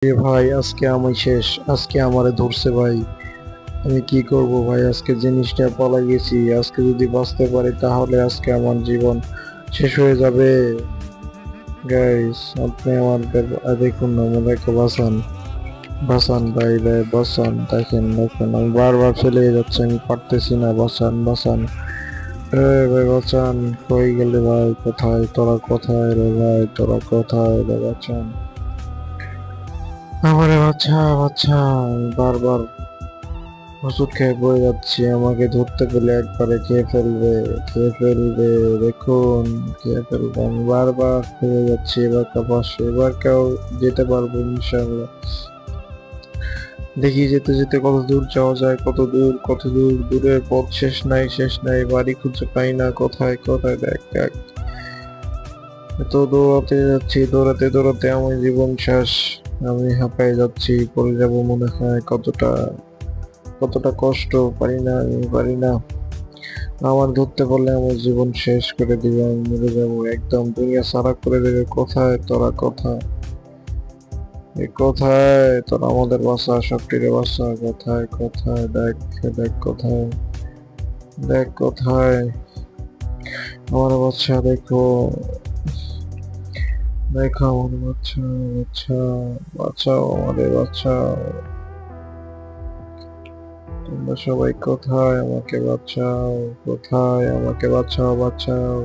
এ ভাই আজকে আমি শেষ, আজকে আমারে ধরছে ভাই। আমি কি করব ভাই, আজকে জিনিসটা পলাই গেছি। আজকে যদি বাঁচতে পারি তাহলে আজকে আমার জীবন শেষ হয়ে যাবে। গাইস আপনি আমাদের দেখুন না, আমাদেরকে বাঁচান, বাঁচান ভাই, ভাই বাঁচান। দেখেন দেখেন আমি বারবার ফেলে যাচ্ছি, আমি পারতেছি না। বাঁচান বাঁচান, এ ভাই বাঁচান। কই গেলে ভাই, কোথায় তোরা, কোথায় রে ভাই, তোরা কোথায় রে? বাঁচান আমারে, বাচ্চা বাচ্চা। বারবার ওষুধ খেয়ে পড়ে যাচ্ছি, আমাকে ধরতে পেলে একবারে খেয়ে ফেলবে, খেয়ে ফেলবে। দেখুন খেয়ে ফেলবে। আমি বারবার খেয়ে যাচ্ছি, এবার কাপাসে, এবার কেউ যেতে পারবো ইনশাআল্লাহ। দেখি যেতে যেতে কত দূর যাওয়া যায়, কত দূর কত দূর। দূরের পথ শেষ নাই শেষ নাই, বাড়ি খুঁজে পাই না, কোথায় কোথায়। দেখ দেখ, এত দৌড়াতে যাচ্ছি, দৌড়াতে দৌড়াতে আমার জীবন শেষ। আমি হাঁপায়ে যাচ্ছি, পড়ে যাব মনে হয়। কতটা কতটা কষ্ট, পারি না, আমি পারি না। আমার ধরতে পারলে আমার জীবন শেষ করে দিবে, আমি মরে যাবো একদম, দুনিয়া সারা করে দেবে। কোথায় তোরা, কোথায় কোথায় তোরা? আমাদের বাসা, সবটিরে বাসা, কোথায় কোথায়? দেখ দেখ কোথায়, দেখ কোথায় আমার বাচ্চা। দেখো দেখো আমার বাচ্চা, বাচ্চা বাঁচাও আমাদের, বাচ্চাও। তোমরা সবাই কোথায়? আমাকে বাঁচাও, কোথায়? আমাকে বাঁচাও, বাঁচাও।